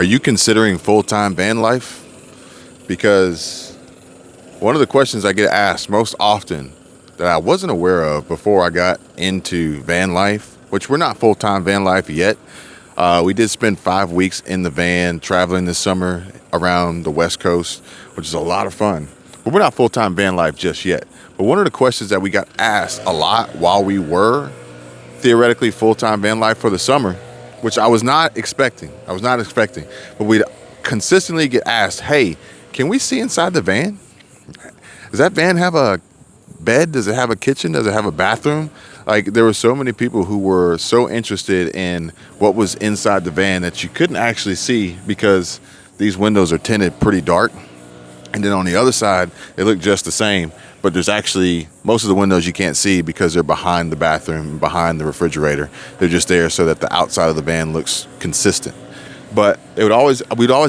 Are you considering full-time van life? Because one of the questions I get asked most often that I wasn't aware of before I got into van life, which we're not full-time van life yet. We did spend 5 weeks in the van traveling this summer around the West Coast, which is a lot of fun. But we're not full-time van life just yet. But one of the questions that we got asked a lot while we were theoretically full-time van life for the summer, which I was not expecting. But we'd consistently get asked, hey, can we see inside the van? Does that van have a bed? Does it have a kitchen? Does it have a bathroom? Like, there were so many people who were so interested in what was inside the van that you couldn't actually see because these windows are tinted pretty dark. And then on the other side, they look just the same, but there's actually most of the windows you can't see because they're behind the bathroom, behind the refrigerator. They're just there so that the outside of the van looks consistent. But we'd always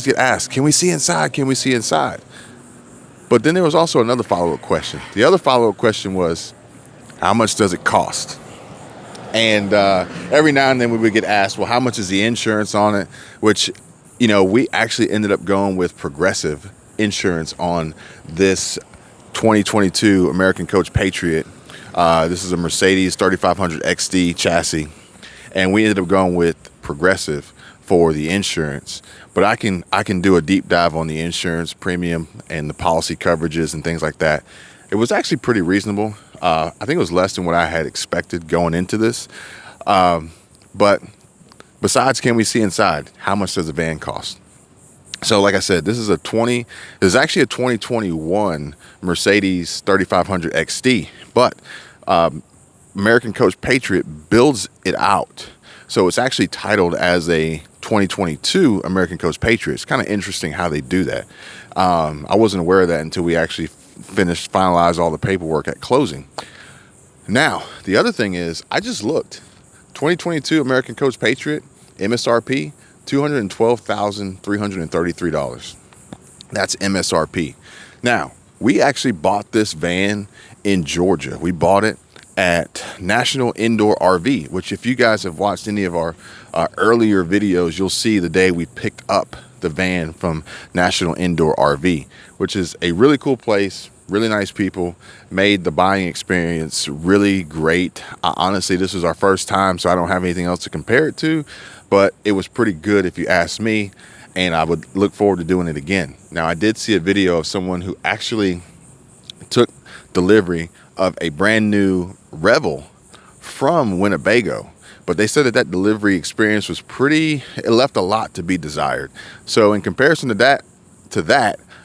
get asked, can we see inside? Can we see inside? But then there was also another follow-up question. The other follow-up question was, how much does it cost? And every now and then we would get asked, well, how much is the insurance on it? Which, we actually ended up going with Progressive insurance on this 2022 American Coach Patriot. This is a Mercedes 3500 XD chassis, and we ended up going with Progressive for the insurance. But I can do a deep dive on the insurance premium and the policy coverages and things like that. It was actually pretty reasonable. I think it was less than what I had expected going into this. But besides, can we see inside? How much does a van cost? So like I said, this is actually a 2021 Mercedes 3500 XD, but American Coach Patriot builds it out. So it's actually titled as a 2022 American Coach Patriot. It's kind of interesting how they do that. I wasn't aware of that until we actually finalized all the paperwork at closing. Now, the other thing is, I just looked. 2022 American Coach Patriot, MSRP, $212,333. That's MSRP. Now, we actually bought this van in Georgia. We bought it at National Indoor RV, which if you guys have watched any of our earlier videos, you'll see the day we picked up the van from National Indoor RV, which is a really cool place, really nice people, made the buying experience really great. Honestly, this was our first time, so I don't have anything else to compare it to, but it was pretty good if you ask me, and I would look forward to doing it again. Now, I did see a video of someone who actually took delivery of a brand new Revel from Winnebago, but they said that delivery experience was it left a lot to be desired. So in comparison to that,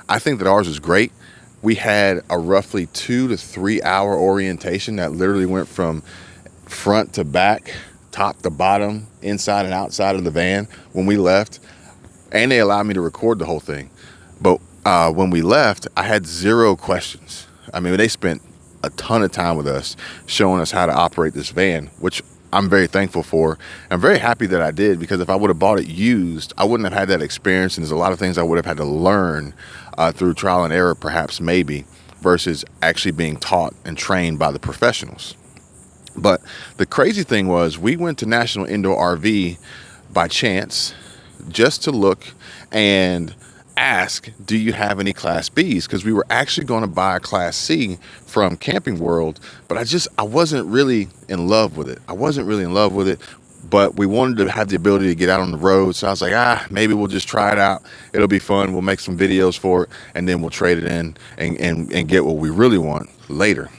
I think that ours was great. We had a roughly 2 to 3 hour orientation that literally went from front to back, top to bottom, inside and outside of the van when we left. And they allowed me to record the whole thing. But when we left, I had zero questions. I mean, they spent a ton of time with us showing us how to operate this van, which I'm very thankful for. I'm very happy that I did, because if I would have bought it used, I wouldn't have had that experience. And there's a lot of things I would have had to learn through trial and error, perhaps, maybe, versus actually being taught and trained by the professionals. But the crazy thing was, we went to National Indoor RV by chance just to look and ask, do you have any Class Bs? Because we were actually going to buy a Class C from Camping World, but I wasn't really in love with it. But we wanted to have the ability to get out on the road. So I was like, maybe we'll just try it out. It'll be fun. We'll make some videos for it, and then we'll trade it in and get what we really want later.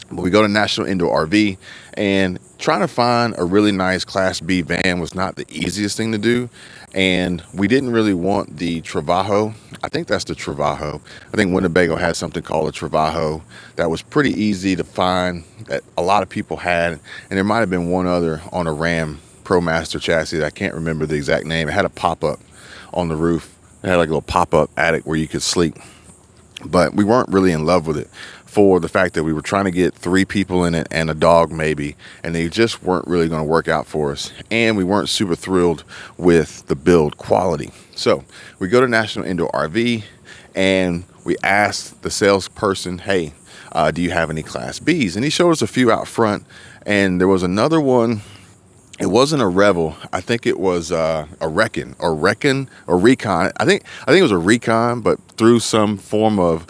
But we go to National Indoor RV, and trying to find a really nice Class B van was not the easiest thing to do. And we didn't really want the Travajo. I think that's the Travajo. I think Winnebago had something called a Travajo that was pretty easy to find, that a lot of people had. And there might have been one other on a Ram ProMaster chassis that I can't remember the exact name. It had a pop-up on the roof. It had like a little pop-up attic where you could sleep. But we weren't really in love with it, for the fact that we were trying to get 3 people in it and a dog maybe, and they just weren't really going to work out for us. And we weren't super thrilled with the build quality. So we go to National Indoor RV, and we asked the salesperson, hey, do you have any Class Bs? And he showed us a few out front, and there was another one It wasn't a Revel. I think it was a Recon. I think it was a Recon, but through some form of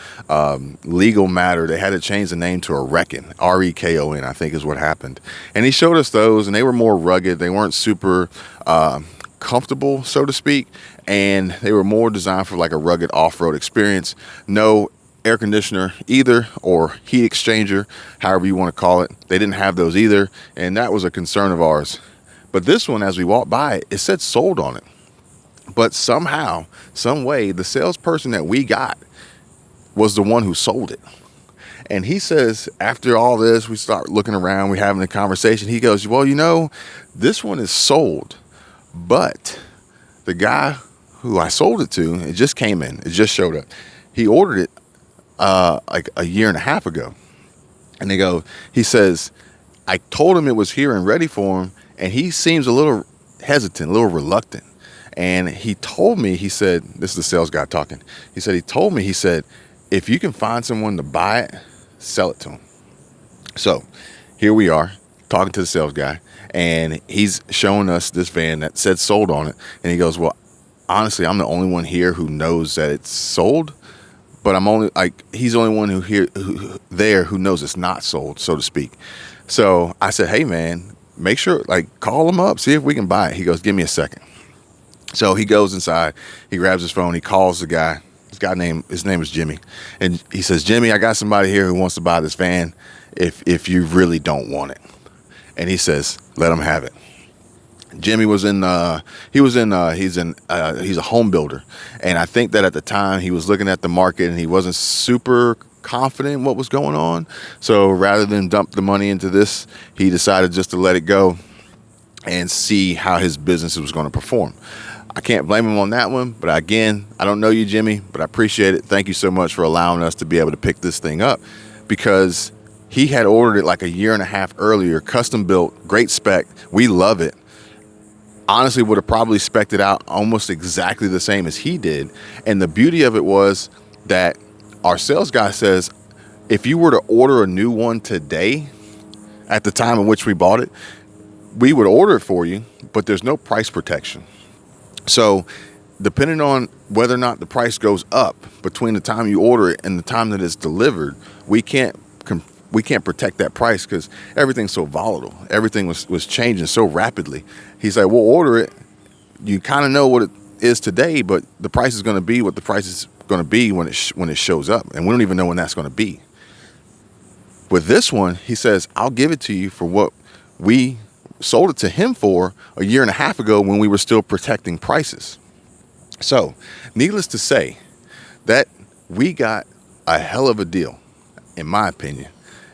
legal matter, they had to change the name to a Recon. Rekon, I think is what happened. And he showed us those, and they were more rugged. They weren't super comfortable, so to speak, and they were more designed for like a rugged off-road experience. No air conditioner either, or heat exchanger, however you want to call it. They didn't have those either, and that was a concern of ours. But this one, as we walked by it, said sold on it. But somehow, some way, the salesperson that we got was the one who sold it. And he says, after all this, we start looking around, we're having a conversation. He goes, well, this one is sold, but the guy who I sold it to, it just came in, it just showed up. He ordered it like a year and a half ago. And he says, I told him it was here and ready for him. And he seems a little hesitant, a little reluctant. And he told me, he said, this is the sales guy talking. He said, if you can find someone to buy it, sell it to him. So here we are talking to the sales guy, and he's showing us this van that said sold on it. And he goes, well, honestly, I'm the only one here who knows that it's sold, but he's the only one who knows it's not sold, so to speak. So I said, hey man, make sure, call him up, see if we can buy it. He goes, give me a second. So he goes inside, he grabs his phone, he calls the guy. His name is Jimmy. And he says, Jimmy, I got somebody here who wants to buy this van if you really don't want it. And he says, let him have it. Jimmy he's a home builder. And I think that at the time he was looking at the market and he wasn't super confident in what was going on. So rather than dump the money into this, he decided just to let it go and see how his business was going to perform. I can't blame him on that one, but again, I don't know you, Jimmy, but I appreciate it. Thank you so much for allowing us to be able to pick this thing up, because he had ordered it like a year and a half earlier, custom built, great spec. We love it. Honestly, would have probably spec'd it out almost exactly the same as he did. And the beauty of it was that our sales guy says, if you were to order a new one today, at the time in which we bought it, we would order it for you, but there's no price protection. So depending on whether or not the price goes up between the time you order it and the time that it's delivered, we can't protect that price because everything's so volatile. Everything was changing so rapidly. He's like, we'll order it. You kind of know what it is today, but the price is going to be what the price is going to be when it shows up. And we don't even know when that's going to be. With this one, he says, I'll give it to you for what we sold it to him for a year and a half ago when we were still protecting prices. So needless to say that we got a hell of a deal, in my opinion.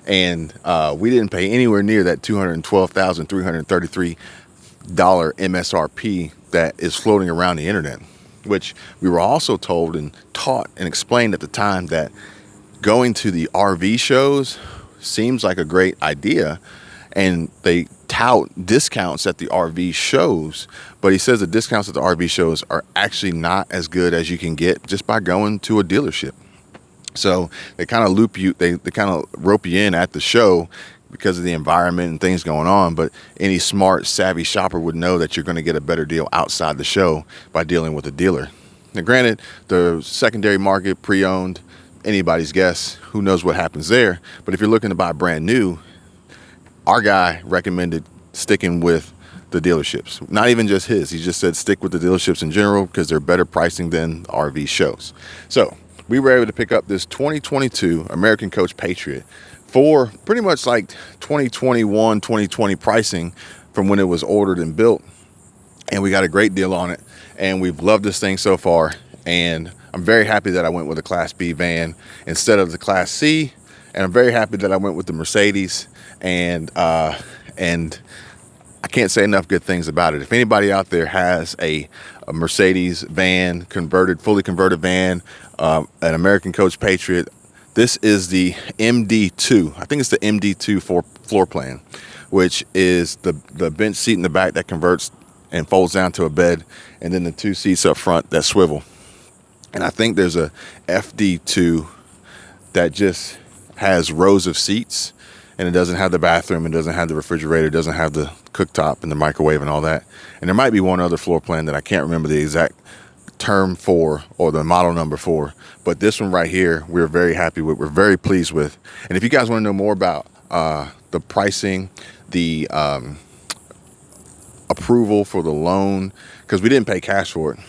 And we didn't pay anywhere near that $212,333 MSRP that is floating around the internet, which we were also told and taught and explained at the time that going to the RV shows seems like a great idea. And they tout discounts at the RV shows, but he says the discounts at the RV shows are actually not as good as you can get just by going to a dealership. So they kind of they kind of rope you in at the show because of the environment and things going on. But any smart, savvy shopper would know that you're going to get a better deal outside the show by dealing with a dealer. Now, granted, the secondary market, pre-owned, anybody's guess, who knows what happens there. But if you're looking to buy brand new, our guy recommended sticking with the dealerships. Not even just his. He just said stick with the dealerships in general because they're better pricing than RV shows. So we were able to pick up this 2022 American Coach Patriot for pretty much like 2021, 2020 pricing from when it was ordered and built. And we got a great deal on it. And we've loved this thing so far. And I'm very happy that I went with a Class B van instead of the Class C. And I'm very happy that I went with the Mercedes. And I can't say enough good things about it. If anybody out there has a Mercedes van, fully converted van, an American Coach Patriot, this is the MD2. I think it's the MD2 floor plan, which is the bench seat in the back that converts and folds down to a bed, and then the two seats up front that swivel. And I think there's a FD2 that just has rows of seats, and it doesn't have the bathroom, it doesn't have the refrigerator, it doesn't have the cooktop and the microwave and all that. And there might be one other floor plan that I can't remember the exact term for or the model number for, but this one right here we're very happy with, we're very pleased with. And if you guys want to know more about the pricing, the approval for the loan, because we didn't pay cash for it,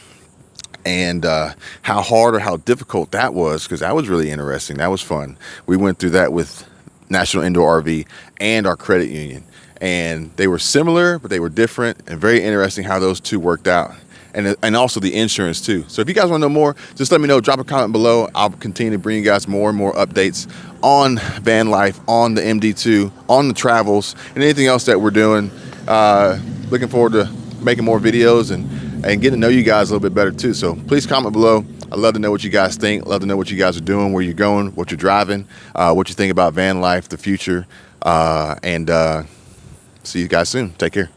and how hard or how difficult that was, because that was really interesting, that was fun. We went through that with National Indoor RV and our credit union, and they were similar but they were different, and very interesting how those two worked out. And also the insurance too. So if you guys want to know more, just let me know, drop a comment below. I'll continue to bring you guys more and more updates on van life, on the MD2, on the travels, and anything else that we're doing. Looking forward to making more videos and getting to know you guys a little bit better too. So please comment below. I'd love to know what you guys think. Love to know what you guys are doing, where you're going, what you're driving, what you think about van life, the future, and see you guys soon. Take care.